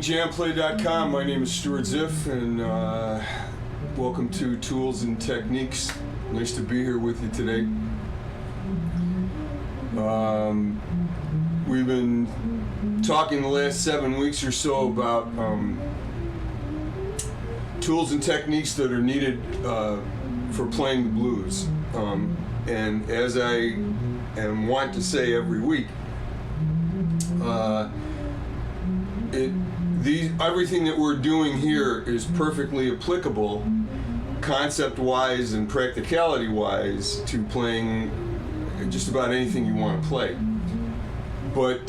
JamPlay.com. My name is Stuart Ziff, and welcome to Tools and Techniques. Nice to be here with you today. We've been talking the last 7 weeks or so about tools and techniques that are needed for playing the blues. And as I want to say every week, everything that we're doing here is perfectly applicable, concept-wise and practicality-wise, to playing just about anything you want to play. But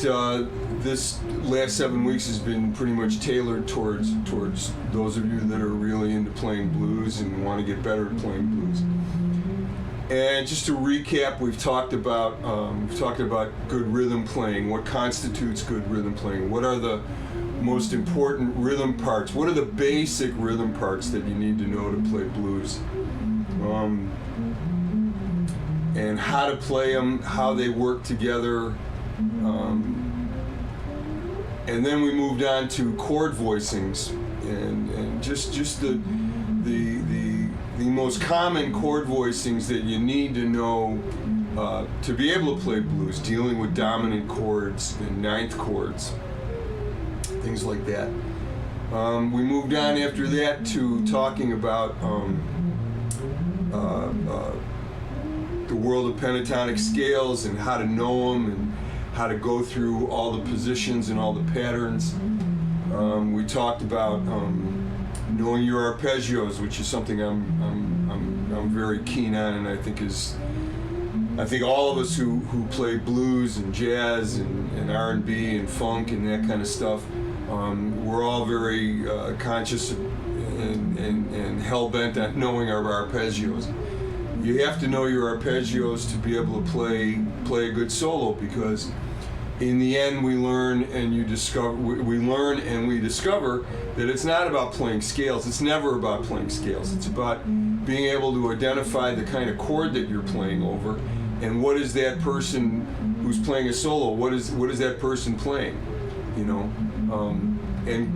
this last 7 weeks has been pretty much tailored towards those of you that are really into playing blues and want to get better at playing blues. And just to recap, we've talked about good rhythm playing. What constitutes good rhythm playing? What are the most important rhythm parts? What are the basic rhythm parts that you need to know to play blues? And how to play them, how they work together. And then we moved on to chord voicings and just the most common chord voicings that you need to know to be able to play blues, dealing with dominant chords and ninth chords, things like that. We moved on after that to talking about the world of pentatonic scales and how to know them and how to go through all the positions and all the patterns. We talked about knowing your arpeggios, which is something I'm very keen on, and I think all of us who play blues and jazz and R&B and funk and that kind of stuff, we're all very conscious and hell-bent on knowing our arpeggios. You have to know your arpeggios to be able to play a good solo, because in the end we learn and we discover that it's not about playing scales. It's never about playing scales. It's about being able to identify the kind of chord that you're playing over, and what is that person who's playing a solo, what is that person playing, you know? And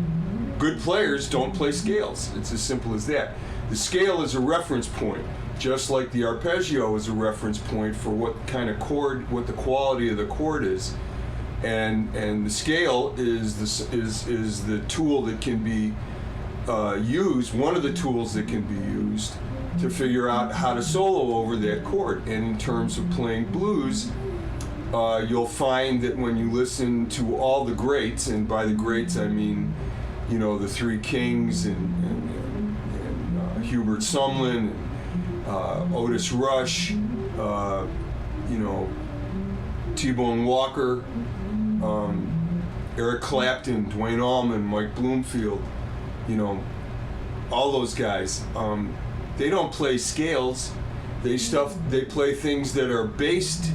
good players don't play scales. It's as simple as that. The scale is a reference point, just like the arpeggio is a reference point for what kind of chord, what the quality of the chord is. And the scale is the tool that can be used, one of the tools that can be used to figure out how to solo over that chord. And in terms of playing blues, you'll find that when you listen to all the greats, and by the greats I mean, you know, the Three Kings and Hubert Sumlin, and Otis Rush, T-Bone Walker, Eric Clapton, Duane Allman, Mike Bloomfield, all those guys. They don't play scales. They play things that are based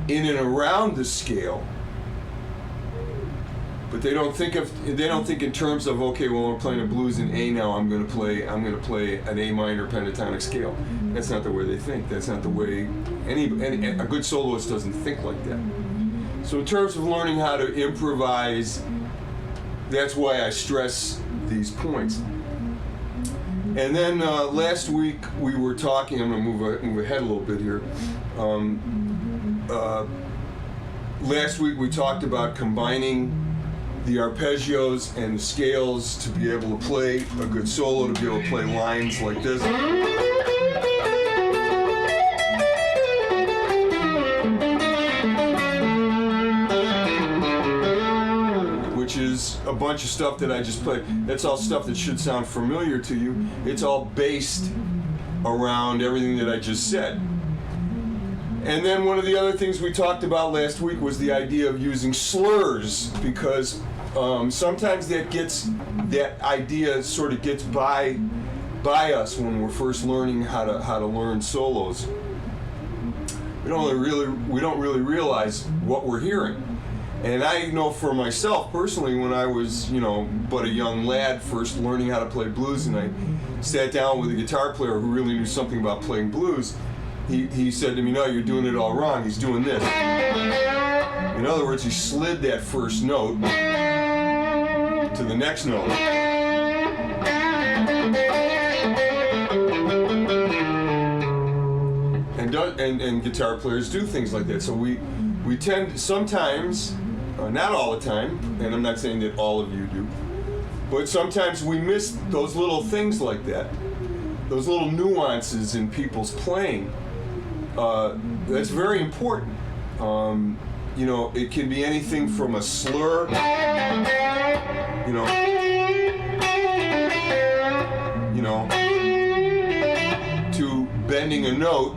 in and around the scale. But they don't think in terms of, okay, well, we're playing a blues in A now, I'm going to play an A minor pentatonic scale. That's not the way they think. That's not the way a good soloist doesn't think like that. So in terms of learning how to improvise, that's why I stress these points. And then last week we were talking, I'm going to move ahead a little bit here. Last week we talked about combining the arpeggios and the scales to be able to play a good solo, to be able to play lines like this. Which is a bunch of stuff that I just played. That's all stuff that should sound familiar to you. It's all based around everything that I just said. And then one of the other things we talked about last week was the idea of using slurs, because sometimes that idea sort of gets by us when we're first learning how to learn solos. We don't really realize what we're hearing. And I know for myself personally, when I was but a young lad first learning how to play blues, and I sat down with a guitar player who really knew something about playing blues, he said to me, "No, you're doing it all wrong. He's doing this." In other words, he slid that first note to the next note. And guitar players do things like that. So we tend sometimes, not all the time, and I'm not saying that all of you do, but sometimes we miss those little things like that, those little nuances in people's playing. That's very important. You know, it can be anything from a slur, you know, to bending a note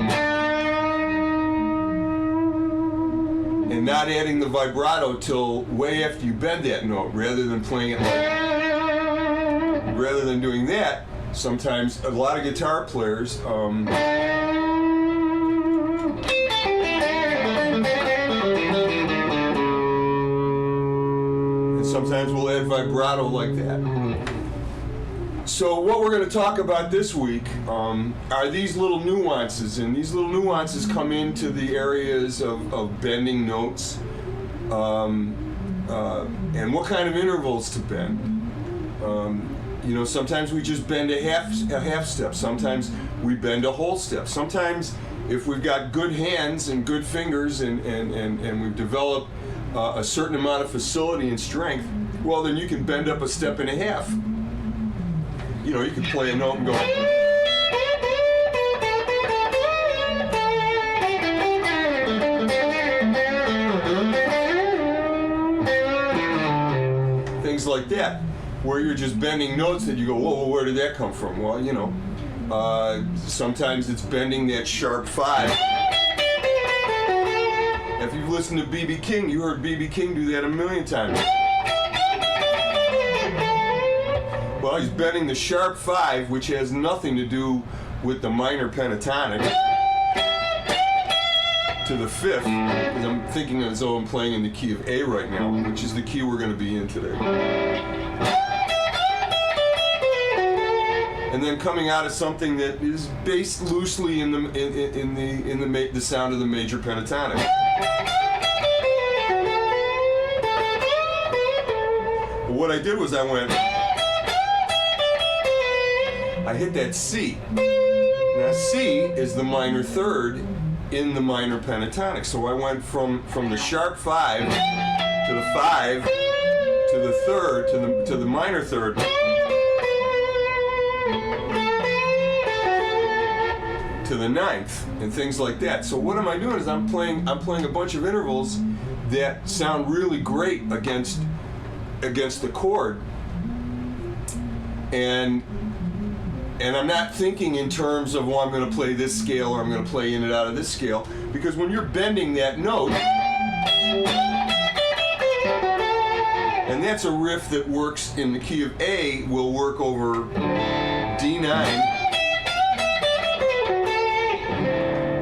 and not adding the vibrato till way after you bend that note, rather than playing it like, rather than doing that. Sometimes a lot of guitar players, sometimes we'll add vibrato like that. So what we're going to talk about this week are these little nuances, and these little nuances come into the areas of bending notes, and what kind of intervals to bend. You know, sometimes we just bend a half step. Sometimes we bend a whole step. Sometimes, if we've got good hands and good fingers and we've developed a certain amount of facility and strength, well, then you can bend up a step and a half. You know, you can play a note and go. Things like that, where you're just bending notes that you go, whoa, where did that come from? Well, you know, sometimes it's bending that sharp 5. If you've listened to B.B. King, you heard B.B. King do that a million times. Well, he's bending the sharp 5, which has nothing to do with the minor pentatonic, to the 5th, because I'm thinking as though I'm playing in the key of A right now, which is the key we're going to be in today. And then coming out of something that is based loosely in the sound of the major pentatonic. But what I did was I hit that C. Now C is the minor third in the minor pentatonic. So I went from the sharp 5 to the 5 to the third to the minor third. To the 9th and things like that. So what am I doing is I'm playing a bunch of intervals that sound really great against the chord, and I'm not thinking in terms of, well, I'm going to play this scale or I'm going to play in and out of this scale, because when you're bending that note, and that's a riff that works in the key of A, will work over D9.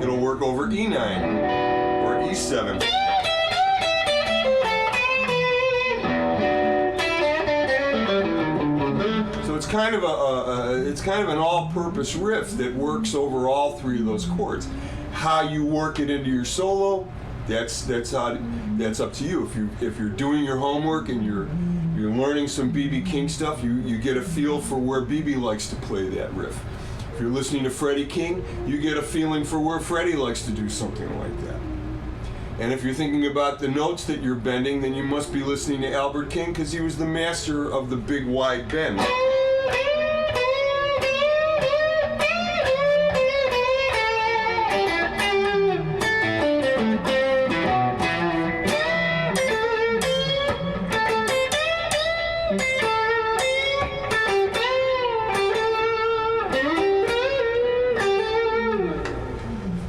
It'll work over E9 or E7. So it's kind of an all-purpose riff that works over all 3 of those chords. How you work it into your solo, that's up to you. If you're doing your homework and you're learning some B.B. King stuff, you get a feel for where B.B. likes to play that riff. If you're listening to Freddie King, you get a feeling for where Freddie likes to do something like that. And if you're thinking about the notes that you're bending, then you must be listening to Albert King, because he was the master of the big wide bend.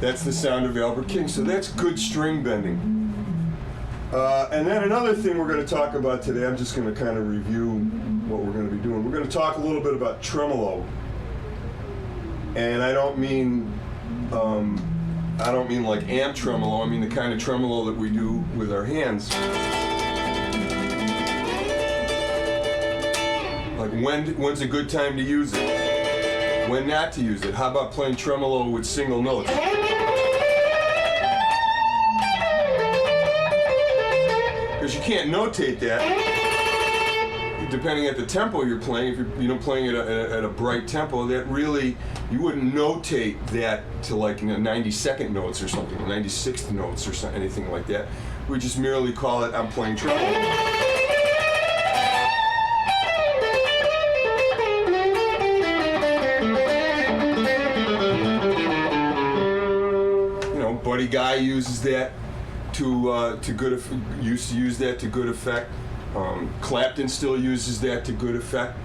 That's the sound of Albert King. So that's good string bending. And then another thing we're going to talk about today, I'm just going to kind of review what we're going to be doing. We're going to talk a little bit about tremolo. And I don't mean like amp tremolo. I mean the kind of tremolo that we do with our hands. Like when's a good time to use it? When not to use it? How about playing tremolo with single notes? Because you can't notate that. depending at the tempo you're playing, if you're playing at a bright tempo, that really, you wouldn't notate that to like 92nd notes or something, 96th notes or something, anything like that. We just merely call it, I'm playing tremolo. Buddy Guy uses that used to use that to good effect. Clapton still uses that to good effect.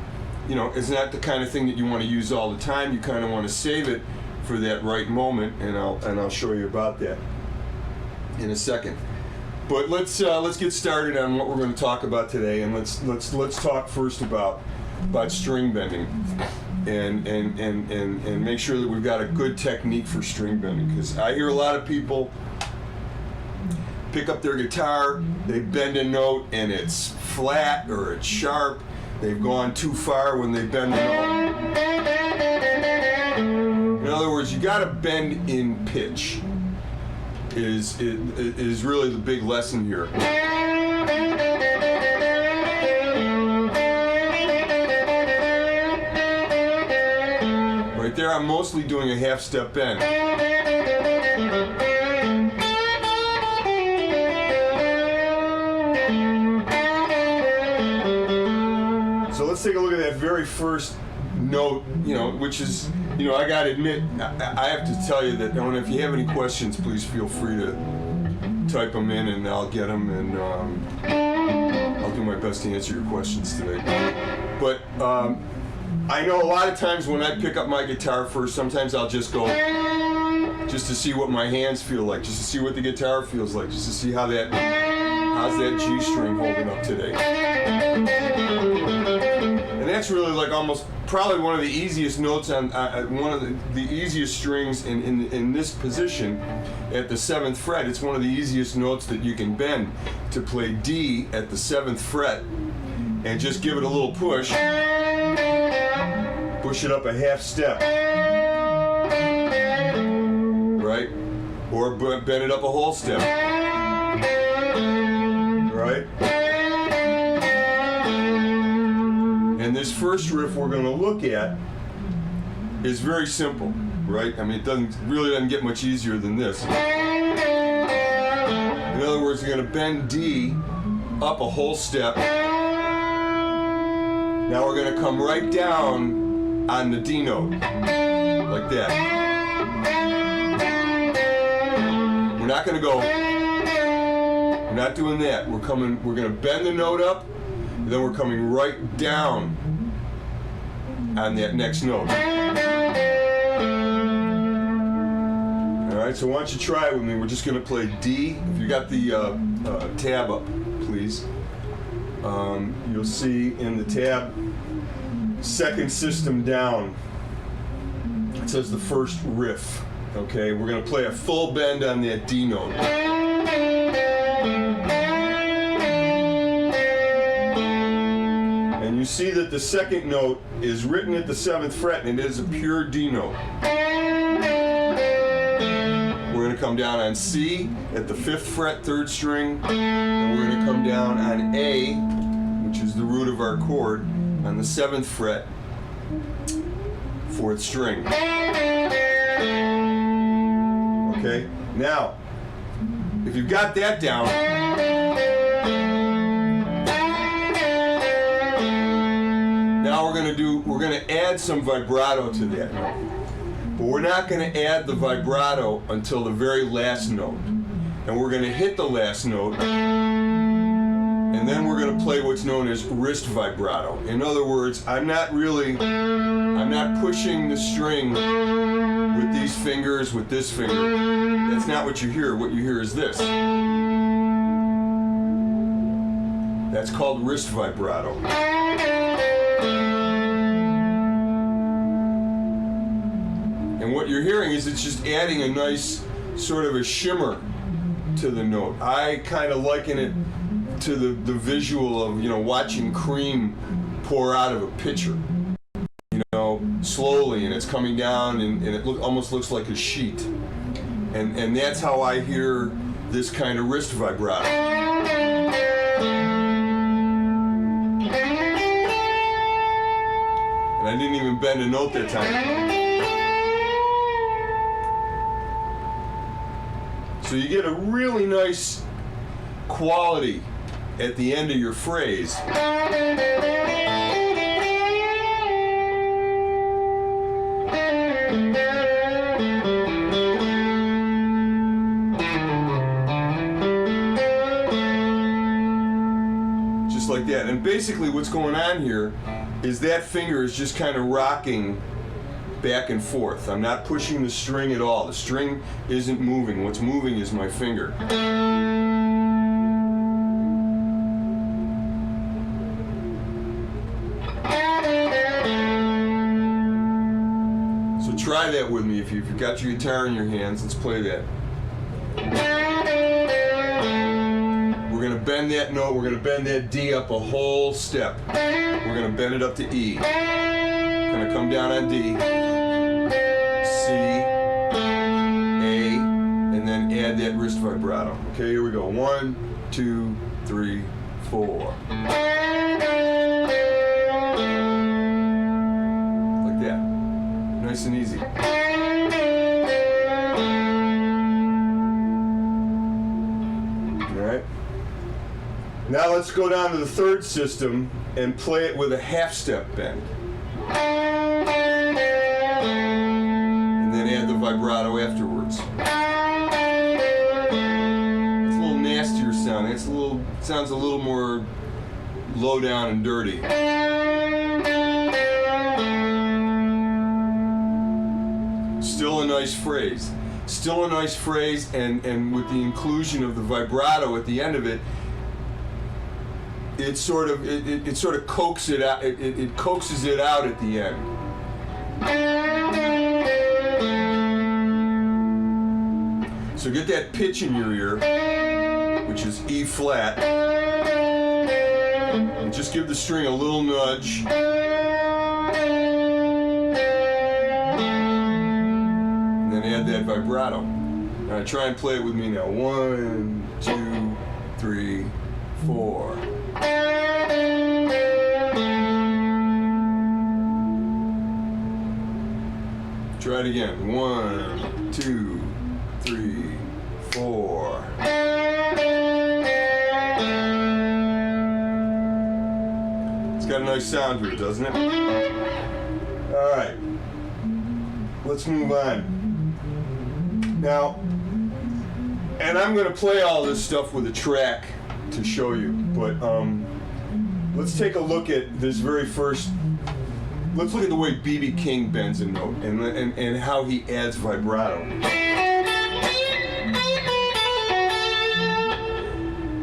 It's not the kind of thing that you want to use all the time. You kind of want to save it for that right moment, and I'll show you about that in a second. But let's get started on what we're going to talk about today, and let's talk first about string bending. And make sure that we've got a good technique for string bending, because I hear a lot of people pick up their guitar, they bend a note and it's flat or it's sharp. They've gone too far when they bend the note. In other words, you got to bend in pitch. Is really the big lesson here. Right there, I'm mostly doing a half-step bend. So let's take a look at that very first note, which is, I gotta admit, I have to tell you that, if you have any questions, please feel free to type them in and I'll get them, and I'll do my best to answer your questions today. But I know a lot of times when I pick up my guitar first, sometimes I'll just go, just to see what my hands feel like, just to see what the guitar feels like, just to see how's that G string holding up today. And that's really like probably one of the easiest notes on, one of the easiest strings in this position at the 7th fret. It's one of the easiest notes that you can bend, to play D at the 7th fret and just give it a little push. Push it up a half step, right? Or bend it up a whole step, right? And this first riff we're going to look at is very simple, right? I mean, it really doesn't get much easier than this. In other words, you're going to bend D up a whole step. Now we're going to come right down on the D note, like that. We're not going to go, we're not doing that. We're going to bend the note up, and then we're coming right down on that next note. Alright, so why don't you try it with me. We're just going to play D. If you got the tab up, please. You'll see in the tab, second system down, it says the first riff. Okay, we're going to play a full bend on that D note. And you see that the second note is written at the 7th fret, and it is a pure D note. We're going to come down on C at the 5th fret, 3rd string, and we're going to come down on A, which is the root of our chord, on the 7th fret, 4th string. Okay, now, if you've got that down, now we're going to add some vibrato to that note. But we're not going to add the vibrato until the very last note. And we're going to hit the last note, and then we're going to play what's known as wrist vibrato. In other words, I'm not pushing the string with these fingers, with this finger. That's not what you hear. What you hear is this. That's called wrist vibrato. And what you're hearing is it's just adding a nice sort of a shimmer to the note. I kind of liken it to the visual of, watching cream pour out of a pitcher, slowly, and it's coming down, and it almost looks like a sheet. And that's how I hear this kind of wrist vibrato. And I didn't even bend a note that time. So you get a really nice quality at the end of your phrase. Just like that. And basically what's going on here is that finger is just kind of rocking back and forth. I'm not pushing the string at all. The string isn't moving. What's moving is my finger. So try that with me. If you've got your guitar in your hands, let's play that. We're going to bend that note. We're going to bend that D up a whole step. We're going to bend it up to E. Going to come down on D, C, A, and then add that wrist vibrato. Okay, here we go. 1, 2, 3, 4. Like that. Nice and easy. All right. Now let's go down to the third system and play it with a half step bend. And then add the vibrato afterwards. It's a little nastier sound. Sounds a little more low down and dirty. Still a nice phrase. Still a nice phrase, and with the inclusion of the vibrato at the end of it, it sort of coaxes it out. It coaxes it out at the end. So get that pitch in your ear, which is E flat, and just give the string a little nudge. And then add that vibrato. Now try and play it with me now. 1, 2, 3, 4. Try it again. 1, 2, 3, 4. It's got a nice sound to it, doesn't it? All right. Let's move on. Now, and I'm going to play all this stuff with a track to show you, but let's take a look at this very first. Let's look at the way B.B. King bends a note and how he adds vibrato.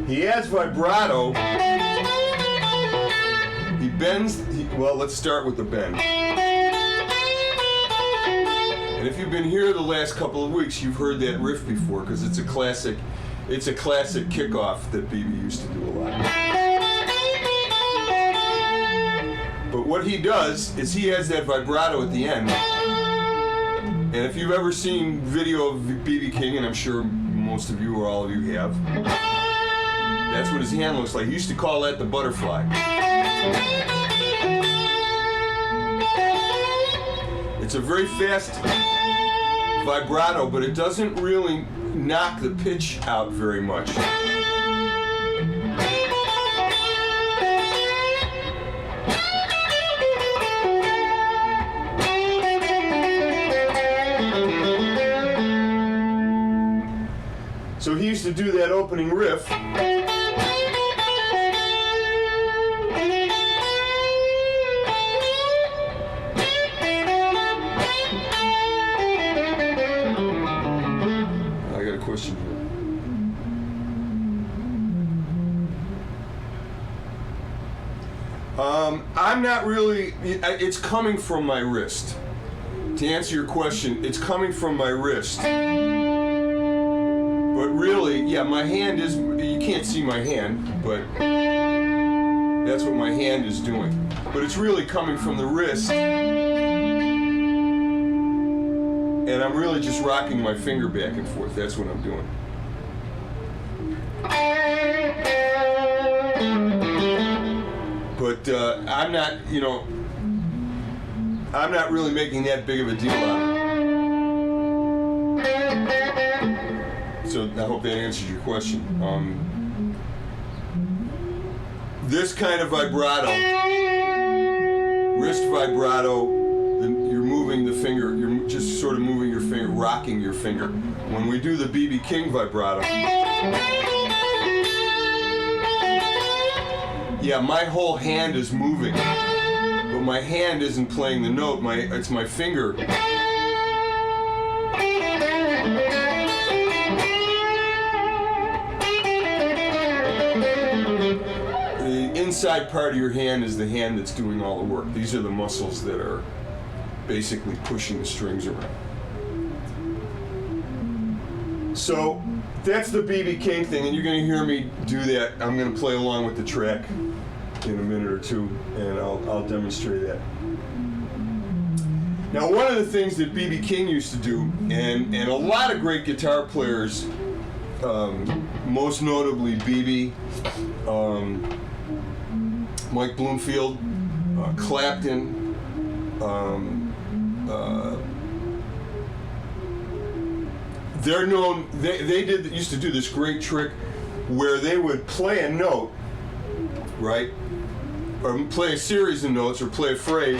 He adds vibrato. He bends. Well, let's start with the bend. And if you've been here the last couple of weeks, you've heard that riff before because it's a classic. It's a classic kickoff that B.B. used to do a lot. But what he does is he adds that vibrato at the end. And if you've ever seen video of B.B. King, and I'm sure most of you or all of you have, that's what his hand looks like. He used to call that the butterfly. It's a very fast vibrato, but it doesn't really knock the pitch out very much. So he used to do that opening riff. I got a question here. I'm not really, it's coming from my wrist. To answer your question, it's coming from my wrist. But really, yeah, my hand is, you can't see my hand, but that's what my hand is doing. But it's really coming from the wrist. And I'm really just rocking my finger back and forth. That's what I'm doing. But I'm not, I'm not really making that big of a deal out of it. So I hope that answers your question. This kind of vibrato, wrist vibrato, you're moving the finger, you're just sort of moving your finger, rocking your finger. When we do the B.B. King vibrato, yeah, my whole hand is moving, but my hand isn't playing the note, it's my finger. The inside part of your hand is the hand that's doing all the work. These are the muscles that are basically pushing the strings around. So that's the B.B. King thing, and you're going to hear me do that. I'm going to play along with the track in a minute or two, and I'll demonstrate that. Now, one of the things that B.B. King used to do, and a lot of great guitar players, most notably B.B., Mike Bloomfield, Clapton, they're known. They used to do this great trick where they would play a note, right, or play a series of notes, or play a phrase.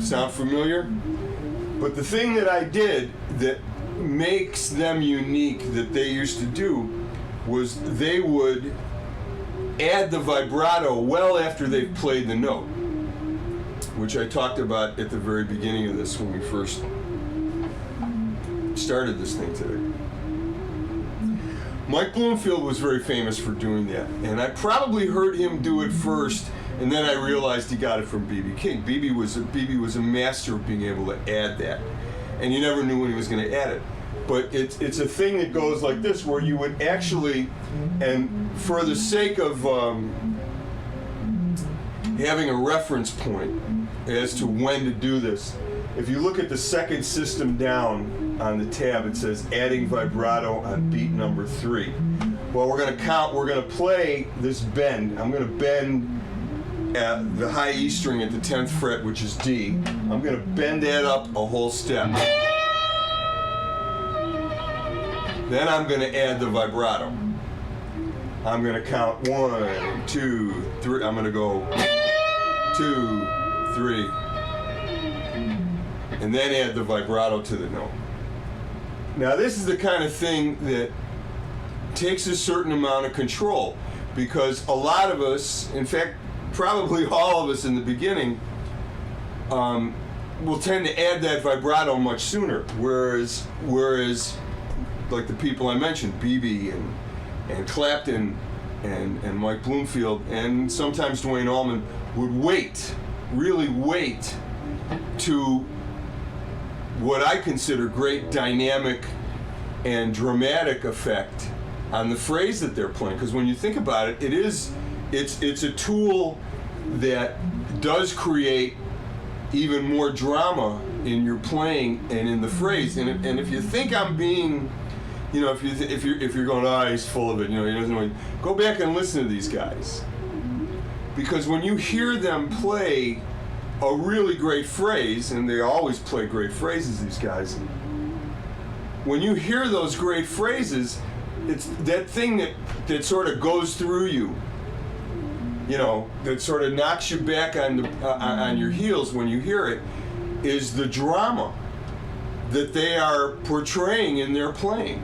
Sound familiar? But the thing that I did that makes them unique that they used to do was they would add the vibrato well after they've played the note, which I talked about at the very beginning of this when we first started this thing today. Mike Bloomfield was very famous for doing that, and I probably heard him do it first, and then I realized he got it from B.B. King. B.B. was a master of being able to add that, and you never knew when he was going to add it. But it's a thing that goes like this, where you would actually, and for the sake of having a reference point as to when to do this, if you look at the second system down on the tab, it says adding vibrato on beat number 3. Well, we're going to play this bend. I'm going to bend at the high E string at the 10th fret, which is D. I'm going to bend that up a whole step. Then I'm going to add the vibrato. I'm going to count 1, 2, 3. I'm going to go 2, 3, and then add the vibrato to the note. Now, this is the kind of thing that takes a certain amount of control, because a lot of us, in fact, probably all of us in the beginning, will tend to add that vibrato much sooner, whereas like the people I mentioned, B.B. and Clapton and Mike Bloomfield, and sometimes Duane Allman, would really wait to what I consider great dynamic and dramatic effect on the phrase that they're playing. Because when you think about it, it's a tool that does create even more drama in your playing and in the phrase. And if you think I'm being, you know, if you're going, he's full of it, you know, he doesn't know. Go back and listen to these guys, because when you hear them play a really great phrase, and they always play great phrases, these guys. When you hear those great phrases, it's that thing that sort of goes through you, you know, that sort of knocks you back on your heels when you hear it, is the drama that they are portraying in their playing.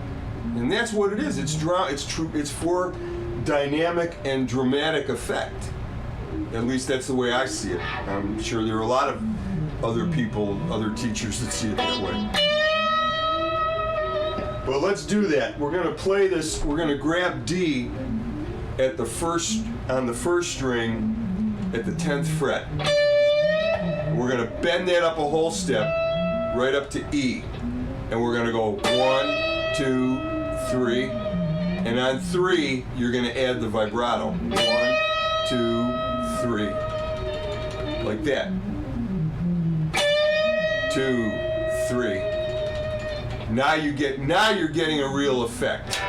And that's what it is. It's true. It's for dynamic and dramatic effect. At least that's the way I see it. I'm sure there are a lot of other people, other teachers that see it that way. But let's do that. We're going to play this. We're going to grab D on the first string at the 10th fret. We're going to bend that up a whole step right up to E. And we're going to go 1, 2, 3. And on 3, you're going to add the vibrato. 1, 2, 3. Like that. 2, 3. Now you're getting a real effect.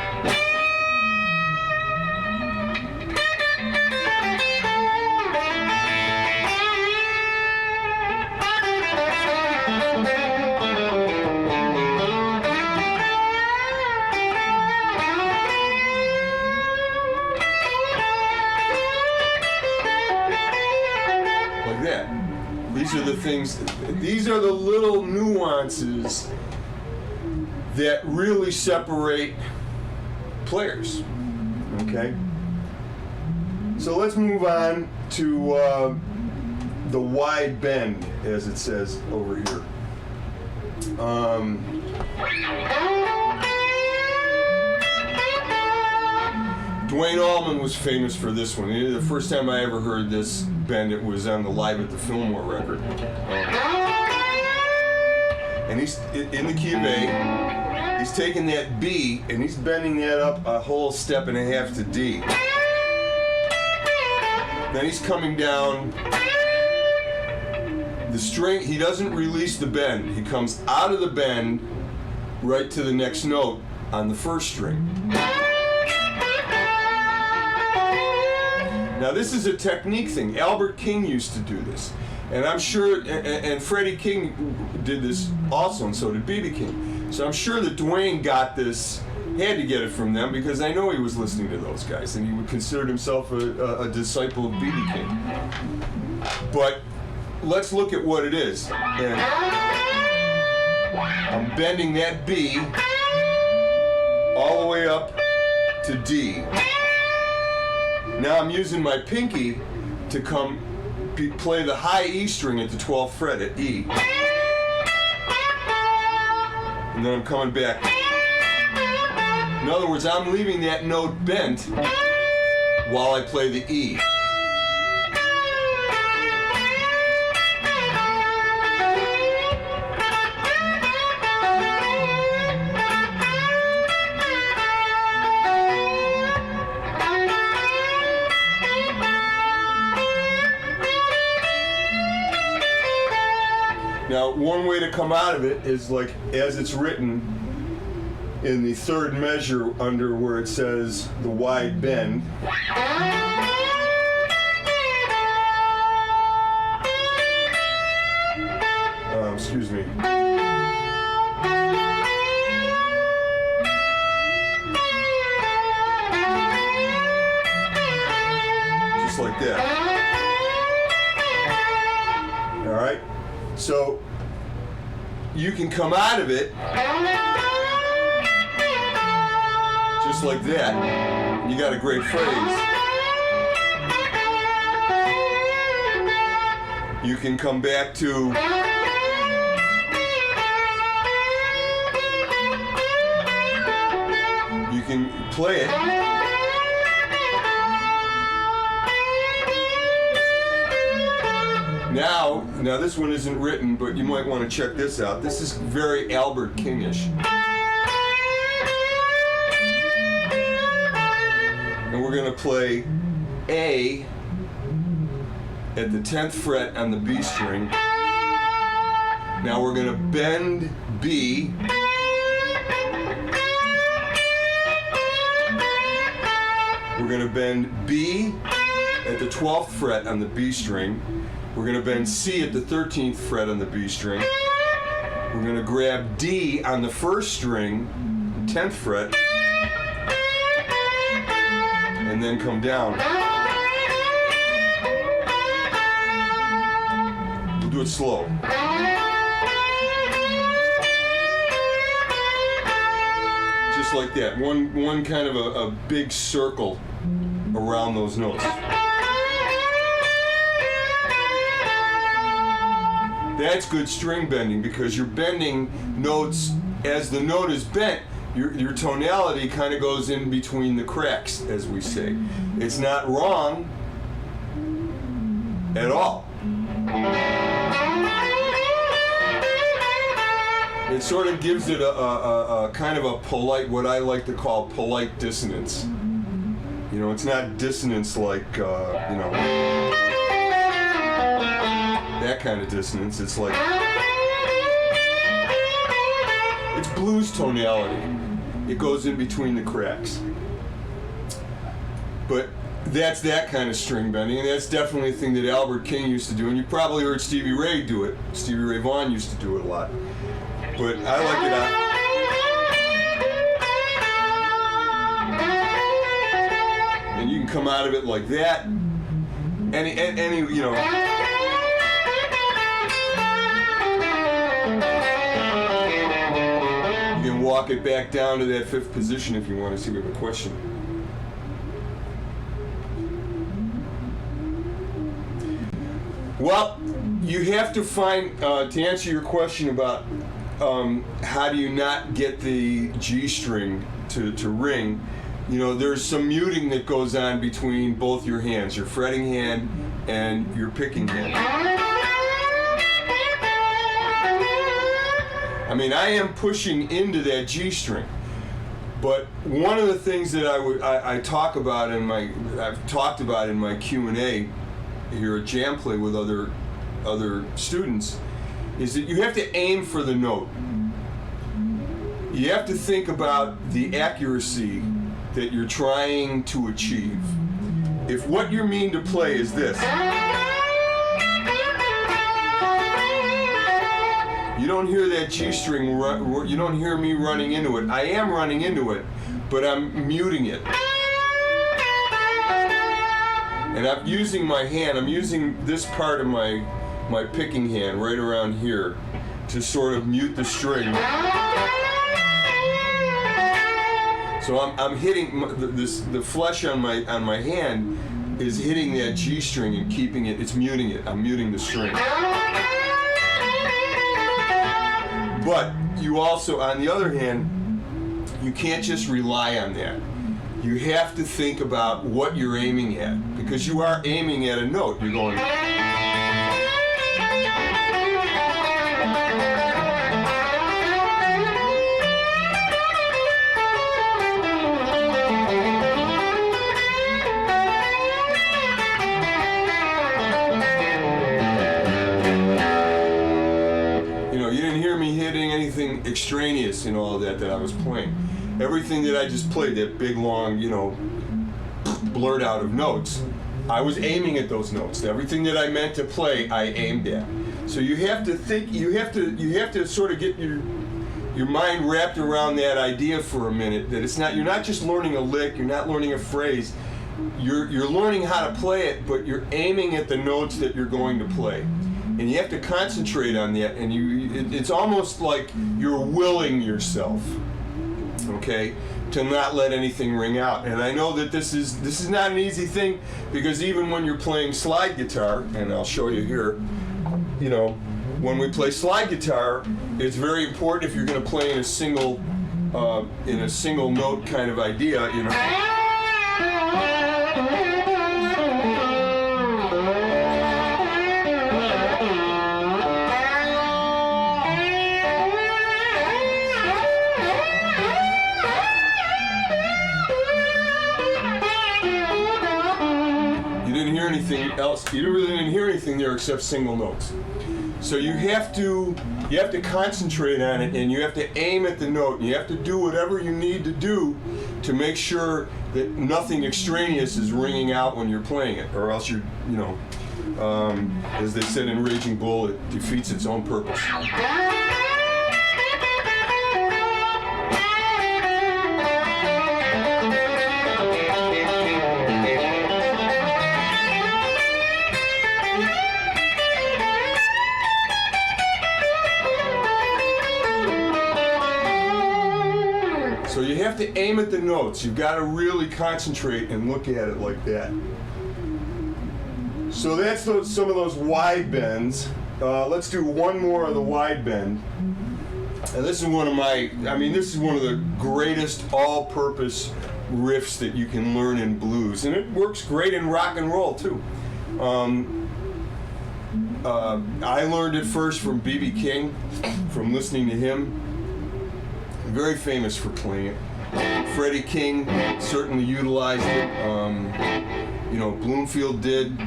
These are the little nuances that really separate players. Okay? So let's move on to the wide bend, as it says over here. Duane Allman was famous for this one. The first time I ever heard this bend, it was on the Live at the Fillmore record. And he's in the key of A. He's taking that B and he's bending that up a whole step and a half to D. Then he's coming down the string. He doesn't release the bend. He comes out of the bend right to the next note on the first string. Now this is a technique thing. Albert King used to do this. And I'm sure, and Freddie King did this also, and so did B.B. King. So I'm sure that Duane got this, had to get it from them, because I know he was listening to those guys, and he would consider himself a disciple of B.B. King. But let's look at what it is. And I'm bending that B all the way up to D. Now I'm using my pinky to play the high E string at the 12th fret at E. And then I'm coming back. In other words, I'm leaving that note bent while I play the E. Now, one way to come out of it is like as it's written in the third measure under where it says the wide bend. Excuse me. Just like that. All right? So you can come out of it just like that. You got a great phrase. You can come back to you can play it. Now this one isn't written, but you might want to check this out. This is very Albert King-ish. And we're going to play A at the 10th fret on the B string. Now we're going to bend B. We're going to bend B at the 12th fret on the B string. We're going to bend C at the 13th fret on the B string. We're going to grab D on the first string, 10th fret, and then come down. We'll do it slow. Just like that. One kind of a big circle around those notes. That's good string bending, because you're bending notes as the note is bent. Your tonality kind of goes in between the cracks, as we say. It's not wrong at all. It sort of gives it a kind of a polite, what I like to call polite dissonance. You know, it's not dissonance like, that kind of dissonance. It's like it's blues tonality. It goes in between the cracks. But that's that kind of string bending, and that's definitely a thing that Albert King used to do, and you probably heard Stevie Ray do it. Stevie Ray Vaughan used to do it a lot. But I like it on. And you can come out of it like that. Any you know. You can walk it back down to that fifth position if you want to see we have a question. Well, you have to find, to answer your question about how do you not get the G string to ring, you know, there's some muting that goes on between both your hands, your fretting hand and your picking hand. I mean, I am pushing into that G string, but one of the things that I talk about I've talked about in my Q&A here at Jam Play with other students is that you have to aim for the note. You have to think about the accuracy that you're trying to achieve. If what you mean to play is this, you don't hear that G string, you don't hear me running into it. I am running into it, but I'm muting it. And I'm using my hand, I'm using this part of my picking hand right around here to sort of mute the string. So I'm hitting the flesh on my hand is hitting that G string and keeping it, it's muting it. I'm muting the string. But you also, on the other hand, you can't just rely on that. You have to think about what you're aiming at, because you are aiming at a note. You're going. You know, you didn't hear me hitting anything extraneous in all of that I was playing. Everything that I just played, that big long, you know, blurt out of notes, I was aiming at those notes. Everything that I meant to play, I aimed at. So you have to think, you have to sort of get your mind wrapped around that idea for a minute, that it's not, you're not just learning a lick, you're not learning a phrase, you're learning how to play it, but you're aiming at the notes that you're going to play. And you have to concentrate on that, and it's almost like you're willing yourself, okay, to not let anything ring out. And I know that this is not an easy thing, because even when you're playing slide guitar, and I'll show you here, you know, when we play slide guitar, it's very important if you're going to play in a single note kind of idea, you know. You really didn't hear anything there except single notes. So you have to concentrate on it, and you have to aim at the note, and you have to do whatever you need to do to make sure that nothing extraneous is ringing out when you're playing it, or else you know, as they said in Raging Bull, it defeats its own purpose. So you have to aim at the notes. You've got to really concentrate and look at it like that. So that's some of those wide bends. Let's do one more of the wide bend. And this is one of this is one of the greatest all-purpose riffs that you can learn in blues. And it works great in rock and roll, too. I learned it first from B.B. King, from listening to him. Very famous for playing it. Freddie King certainly utilized it. You know, Bloomfield did.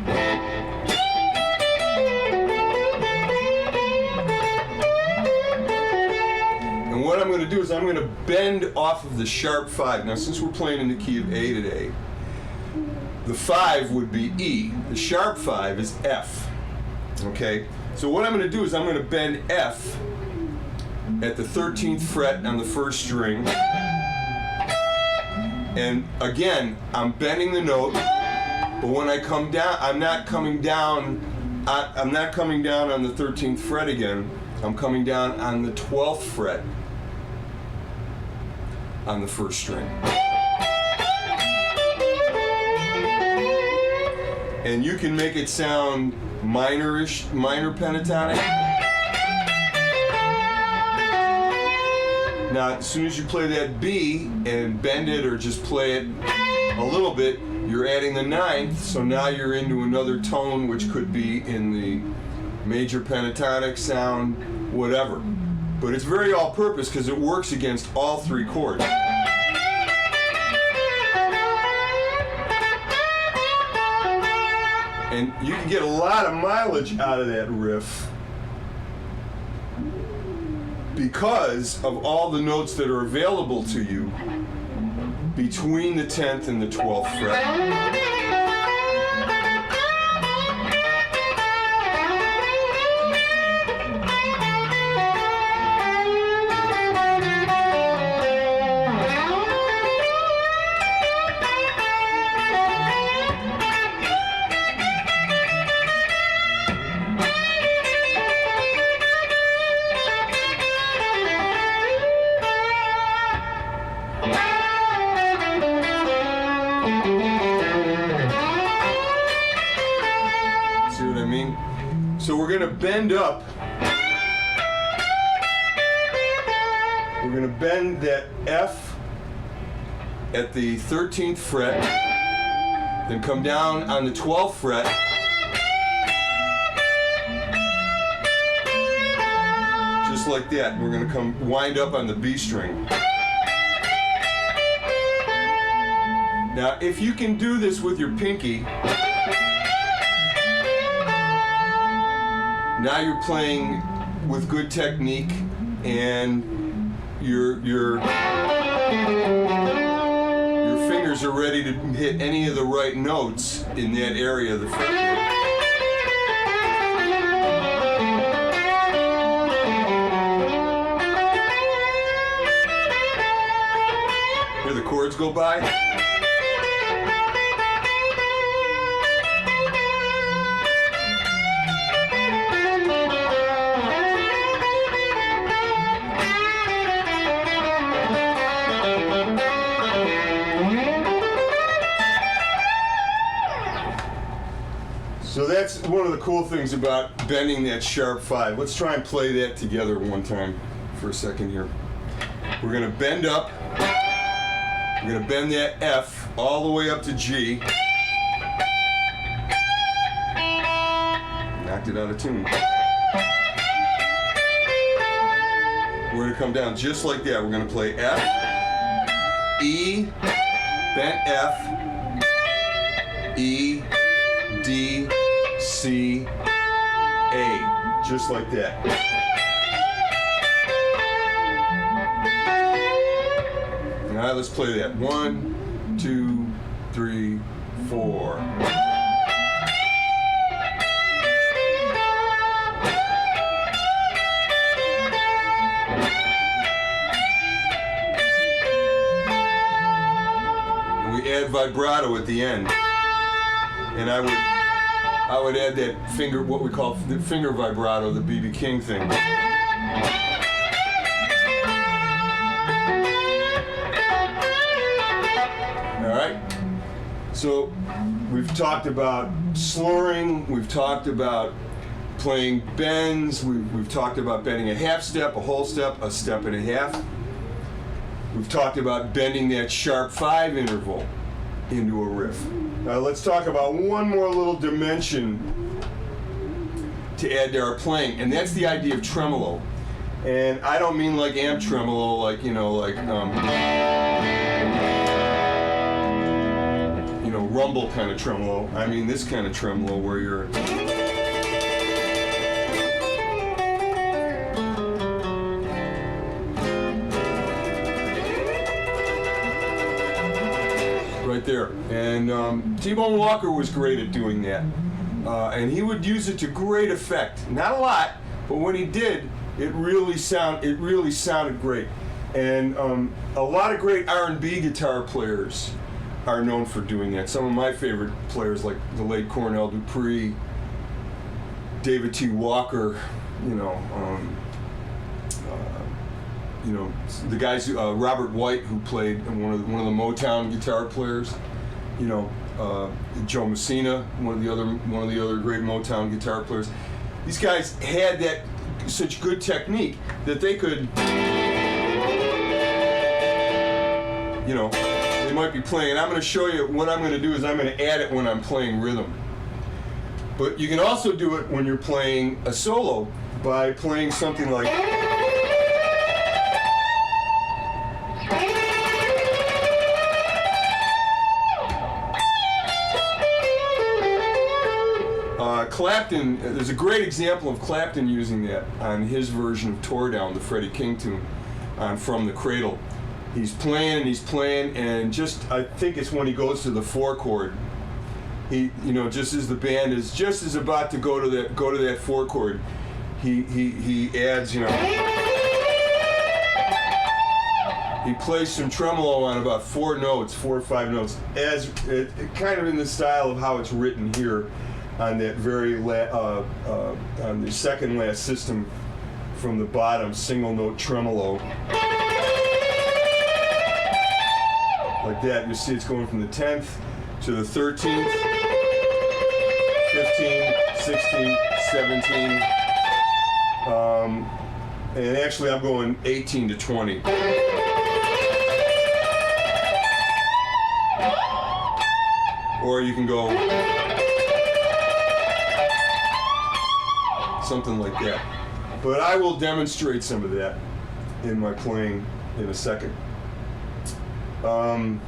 And what I'm going to to do is I'm going to bend off of the sharp 5. Now, since we're playing in the key of A today, the 5 would be E. The sharp 5 is F. Okay? So what I'm going to do is I'm going to bend F at the 13th fret on the first string. And again, I'm bending the note, but when I come down, I'm not coming down on the 13th fret again. I'm coming down on the 12th fret on the first string. And you can make it sound minorish, minor pentatonic. Now, as soon as you play that B and bend it or just play it a little bit, you're adding the 9th, so now you're into another tone, which could be in the major pentatonic sound, whatever. But it's very all-purpose because it works against all 3 chords. And you can get a lot of mileage out of that riff because of all the notes that are available to you between the 10th and the 12th fret. So we're going to bend up. We're going to bend that F at the 13th fret, then come down on the 12th fret, just like that. We're going to wind up on the B string. Now, if you can do this with your pinky, now you're playing with good technique, and your fingers are ready to hit any of the right notes in that area of the fretboard. Hear the chords go by? So that's one of the cool things about bending that sharp 5. Let's try and play that together one time for a second here. We're going to bend up. We're going to bend that F all the way up to G. Knocked it out of tune. We're going to come down just like that. We're going to play F, E, bent F, E, D, C, A, just like that. All right, let's play that. 1, 2, 3, 4. And we add vibrato at the end. And I would add that finger, what we call the finger vibrato, the B.B. King thing. All right. So we've talked about slurring. We've talked about playing bends. We've talked about bending a half step, a whole step, a step and a half. We've talked about bending that sharp 5 interval into a riff. Now let's talk about one more little dimension to add to our playing, and that's the idea of tremolo. And I don't mean like amp tremolo, like, rumble kind of tremolo. I mean this kind of tremolo where you're there. And T-Bone Walker was great at doing that. And he would use it to great effect. Not a lot, but when he did, it really sounded great. And a lot of great R&B guitar players are known for doing that. Some of my favorite players, like the late Cornell Dupree, David T. Walker, the guys, Robert White, who played one of the Motown guitar players, Joe Messina, one of the other great Motown guitar players. These guys had that such good technique that they could, they might be playing. And I'm going to show you what I'm going to do is I'm going to add it when I'm playing rhythm. But you can also do it when you're playing a solo by playing something like. Clapton, there's a great example of Clapton using that on his version of Tore Down, the Freddie King tune on From the Cradle. He's playing, and just, I think it's when he goes to the 4 chord. He, just as the band is just as about to go to that 4 chord, he adds, he plays some tremolo on about 4 or 5 notes, as kind of in the style of how it's written here on that on the second last system from the bottom, single note tremolo. Like that. You see it's going from the 10th to the 13th, 15, 16, 17. And actually I'm going 18 to 20. Or you can go something like that. But I will demonstrate some of that in my playing in a second. And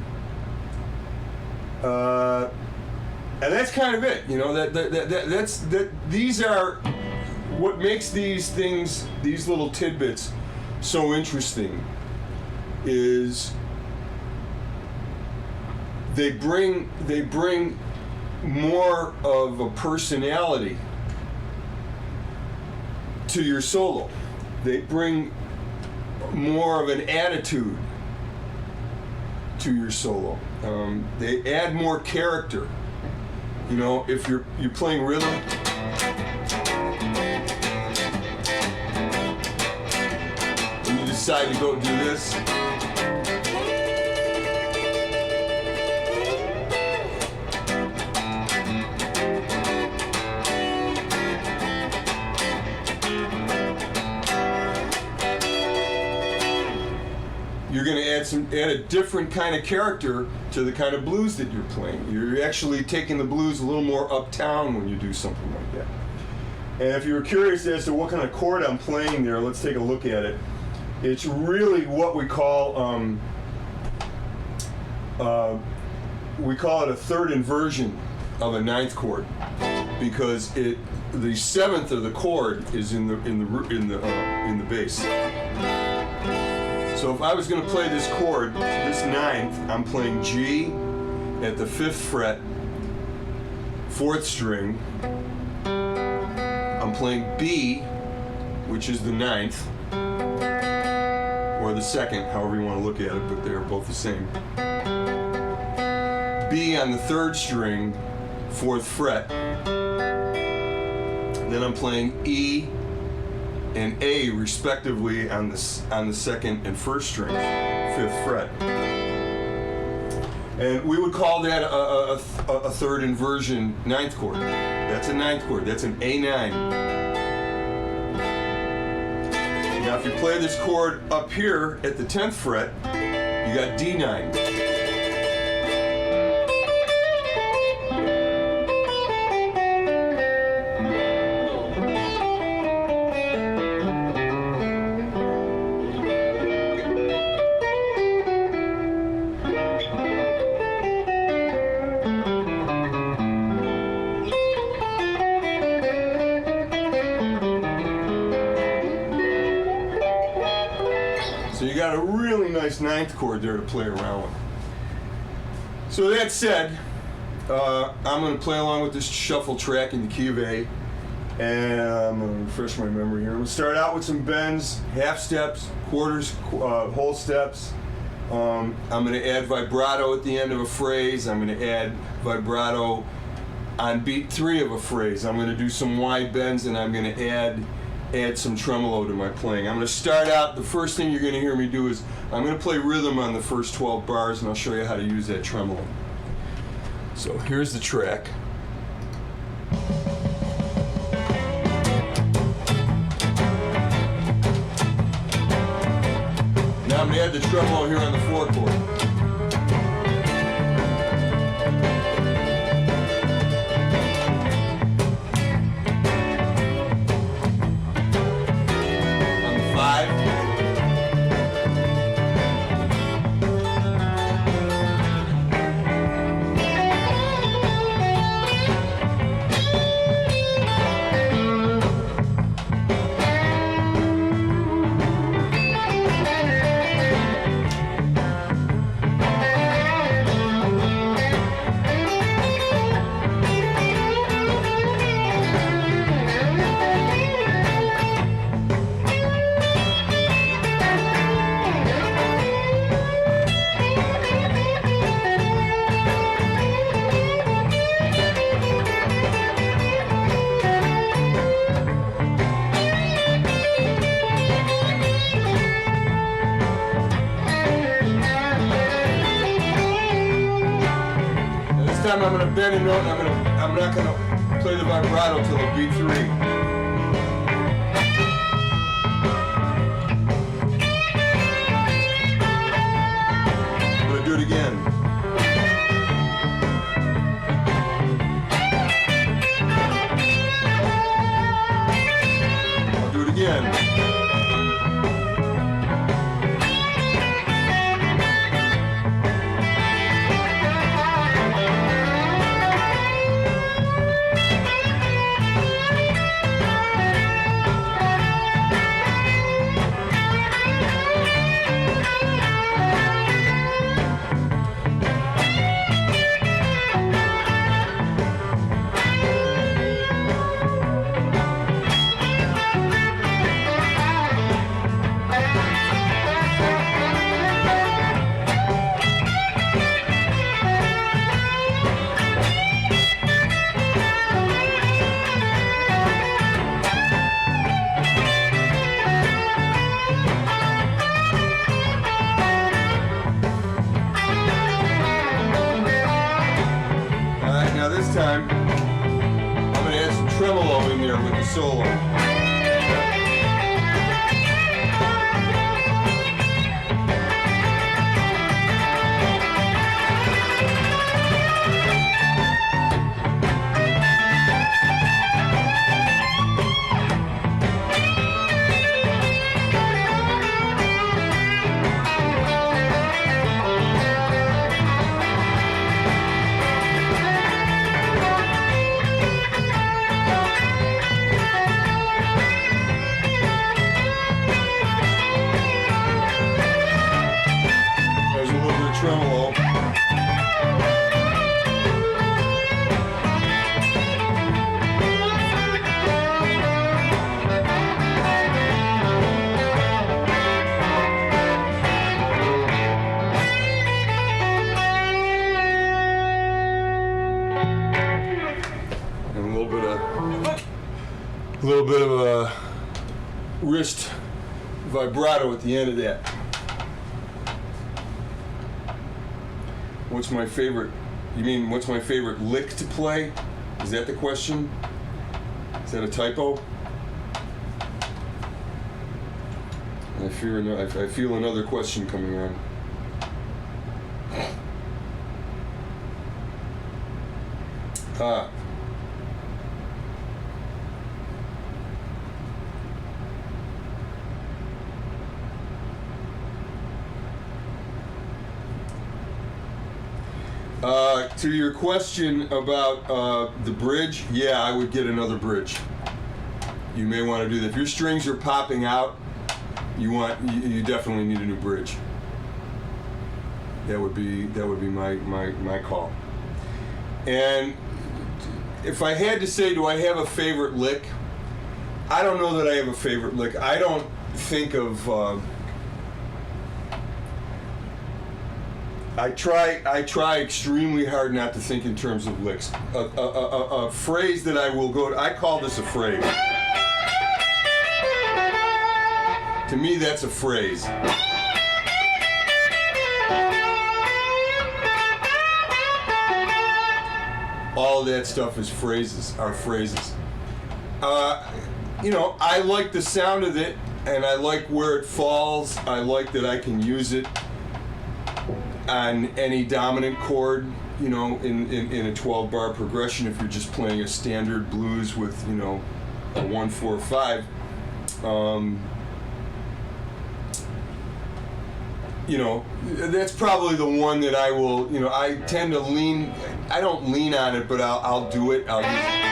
that's kind of it. These are what makes these things, these little tidbits, so interesting. Is they bring more of a personality to your solo. They bring more of an attitude to your solo. They add more character. If you're playing rhythm, and you decide to go do this, you're going to add a different kind of character to the kind of blues that you're playing. You're actually taking the blues a little more uptown when you do something like that. And if you were curious as to what kind of chord I'm playing there, let's take a look at it. It's really what we call it a third inversion of a 9th chord, because the 7th of the chord is in the bass. So if I was going to play this chord, this 9th, I'm playing G at the 5th fret, 4th string. I'm playing B, which is the 9th, or the 2nd, however you want to look at it, but they're both the same. B on the 3rd string, 4th fret. Then I'm playing E and A respectively on the 2nd and 1st strings, 5th fret. And we would call that a third inversion 9th chord. That's a 9th chord. That's an A9. Now if you play this chord up here at the 10th fret, you got D9. So you got a really nice 9th chord there to play around with. So that said, I'm going to play along with this shuffle track in the key of A, and I'm going to refresh my memory here. I'm going to start out with some bends, half steps, quarters, whole steps. I'm going to add vibrato at the end of a phrase. I'm going to add vibrato on beat 3 of a phrase. I'm going to do some wide bends, and I'm going to add some tremolo to my playing. I'm going to start out, the first thing you're going to hear me do is I'm going to play rhythm on the first 12 bars, and I'll show you how to use that tremolo. So here's the track. Now I'm going to add the tremolo here on the 4 chord. On the 5. I'm going to bend a note, and I'm not going to play the vibrato till the beat 3. I'm going to do it again. I'll do it again. This time, I'm going to add some tremolo in there with the solo. Tremolo. And a little bit of a wrist vibrato at the end of that. What's my favorite? You mean what's my favorite lick to play? Is that the question? Is that a typo? I feel another question coming on. To your question about the bridge, yeah, I would get another bridge. You may want to do that. If your strings are popping out, you definitely need a new bridge. That would be my call. And if I had to say, do I have a favorite lick? I don't know that I have a favorite lick. I don't think of. I try extremely hard not to think in terms of licks. A phrase that I will go to, I call this a phrase. To me, that's a phrase. All of that stuff is phrases, are phrases. I like the sound of it, and I like where it falls. I like that I can use it on any dominant chord, in a 12-bar progression. If you're just playing a standard blues with, a 1-4-5, that's probably the one that I will, I tend to lean. I don't lean on it, but I'll do it. I'll use it.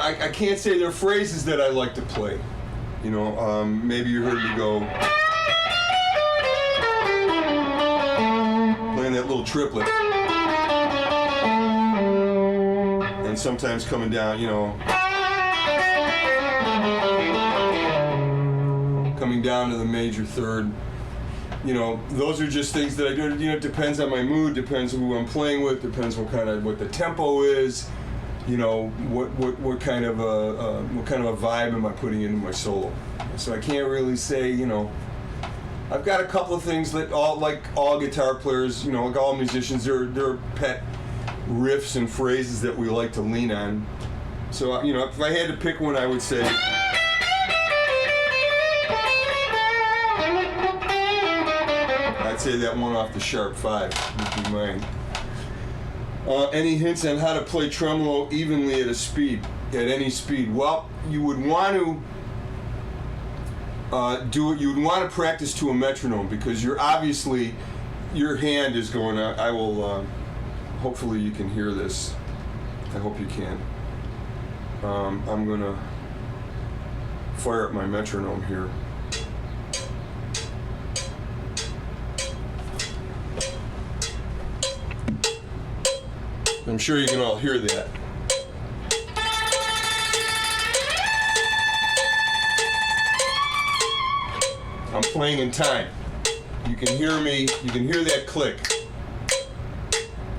I can't say there are phrases that I like to play. Maybe you heard me go playing that little triplet, and sometimes coming down, coming down to the major third. Those are just things that I do. It depends on my mood, depends on who I'm playing with, depends what the tempo is. What kind of a vibe am I putting into my solo? So I can't really say. I've got a couple of things that all guitar players, like all musicians, there are pet riffs and phrases that we like to lean on. So if I had to pick one, I would say. I'd say that one off the Sharp 5 would be mine. Any hints on how to play tremolo evenly at any speed? Well, you would want to do it. You would want to practice to a metronome, because your hand is going on. I will. Hopefully, you can hear this. I hope you can. I'm gonna fire up my metronome here. I'm sure you can all hear that. I'm playing in time. You can hear me, you can hear that click,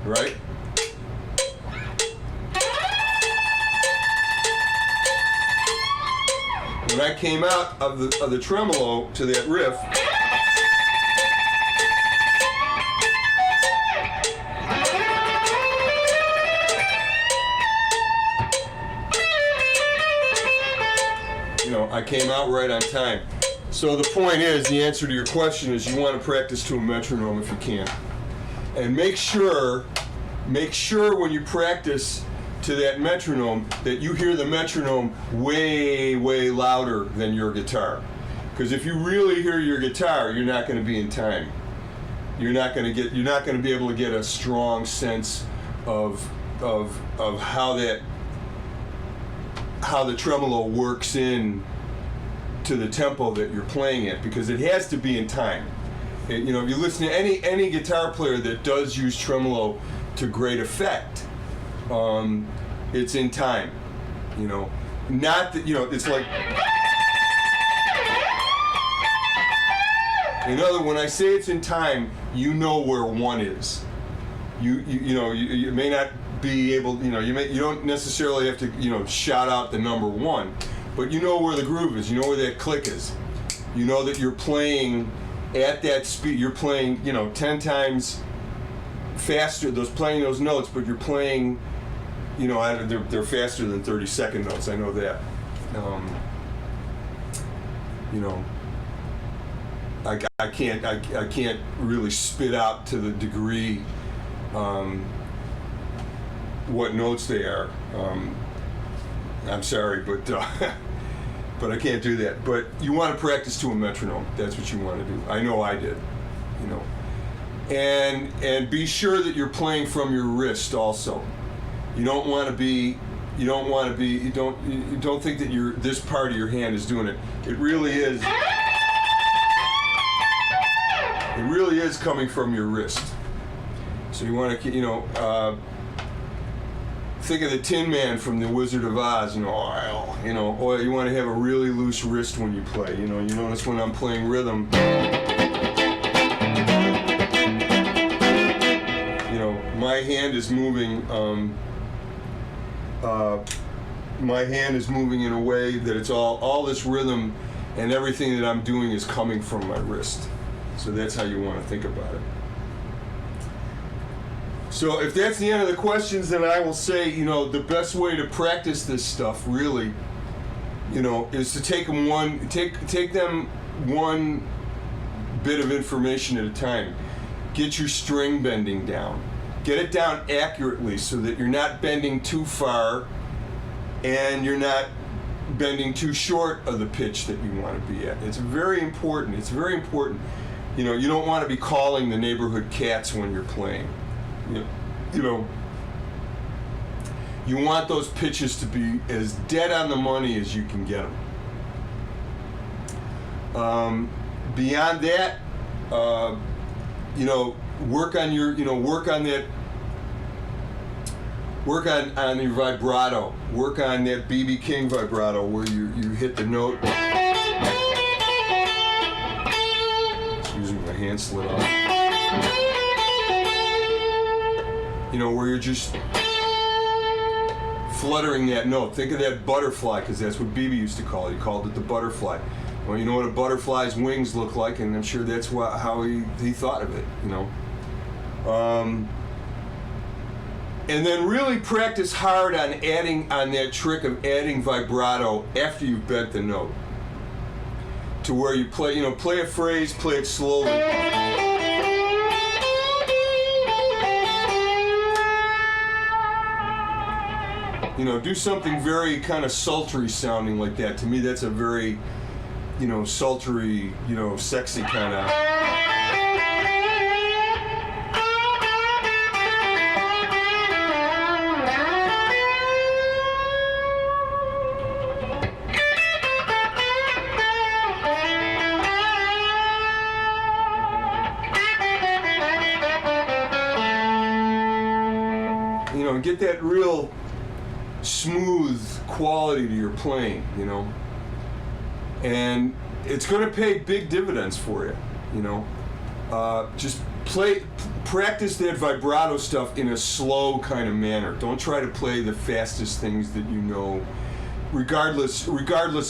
right? When I came out of the tremolo to that riff, I came out right on time. So the point is, the answer to your question is, you want to practice to a metronome if you can. And make sure when you practice to that metronome that you hear the metronome way, way louder than your guitar. Because if you really hear your guitar, you're not going to be in time. You're not going to be able to get a strong sense of how the tremolo works in to the tempo that you're playing at, because it has to be in time. If you listen to any guitar player that does use tremolo to great effect, it's in time. Not that it's like. When I say it's in time, you know where one is. You may not be able, you don't necessarily have to, shout out the number one, but you know where the groove is, you know where that click is. You know that you're playing at that speed, you're playing, 10 times faster, playing those notes, but you're playing, they're faster than 30-second notes, I know that. I can't really spit out to the degree what notes they are. I'm sorry, but I can't do that. But you want to practice to a metronome. That's what you want to do. I know I did. And be sure that you're playing from your wrist also. You don't think that this part of your hand is doing it. It really is. It really is coming from your wrist. So you want to, think of the Tin Man from The Wizard of Oz, oil, oil. You want to have a really loose wrist when you play. You notice when I'm playing rhythm, my hand is moving. My hand is moving in a way that it's all this rhythm and everything that I'm doing is coming from my wrist. So that's how you want to think about it. So if that's the end of the questions, then I will say, the best way to practice this stuff really, is to take them one bit of information at a time. Get your string bending down. Get it down accurately so that you're not bending too far and you're not bending too short of the pitch that you want to be at. It's very important. It's very important. You don't want to be calling the neighborhood cats when you're playing. You want those pitches to be as dead on the money as you can get them. Beyond that, work on your, work on your vibrato. Work on that B.B. King vibrato where you hit the note. Excuse me, my hand slid off. Where you're just fluttering that note. Think of that butterfly, because that's what B.B. used to call it. He called it the butterfly. Well, you know what a butterfly's wings look like, and I'm sure that's how he thought of it, And then really practice hard on that trick of adding vibrato after you've bent the note. To where you play, play a phrase, play it slowly. Do something very kind of sultry sounding like that. To me, that's a very, sultry, sexy kind of. Get that real smooth quality to your playing, and it's going to pay big dividends for you, just practice that vibrato stuff in a slow kind of manner. Don't try to play the fastest things that regardless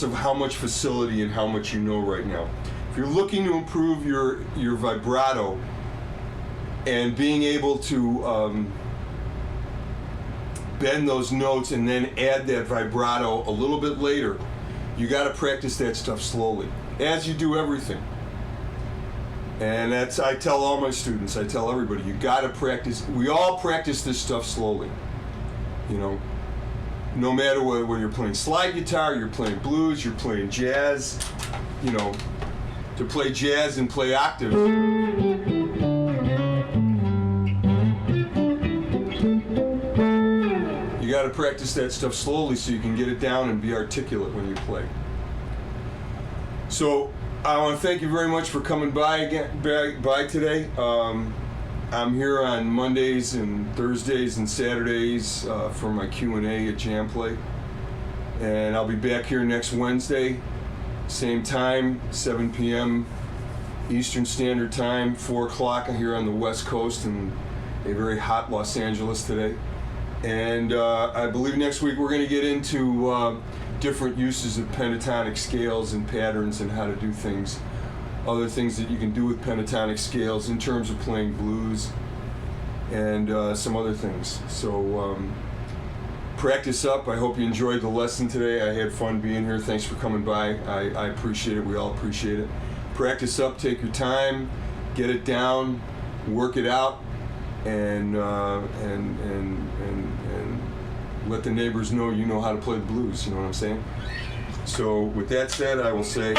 of how much facility and how much you know right now. If you're looking to improve your vibrato and being able to bend those notes and then add that vibrato a little bit later, you got to practice that stuff slowly, as you do everything. And I tell all my students, I tell everybody, you got to practice. We all practice this stuff slowly. No matter whether you're playing slide guitar, you're playing blues, you're playing jazz. To play jazz and play octave. You got to practice that stuff slowly so you can get it down and be articulate when you play. So I want to thank you very much for coming by today. I'm here on Mondays and Thursdays and Saturdays for my Q&A at Jam Play. And I'll be back here next Wednesday, same time, 7 p.m. Eastern Standard Time, 4 o'clock here on the West Coast in a very hot Los Angeles today. And I believe next week we're going to get into different uses of pentatonic scales and patterns and how to do things, other things that you can do with pentatonic scales in terms of playing blues and some other things. So practice up. I hope you enjoyed the lesson today. I had fun being here. Thanks for coming by. I appreciate it. We all appreciate it. Practice up. Take your time. Get it down. Work it out. And let the neighbors know you know how to play the blues. You know what I'm saying? So with that said, I will say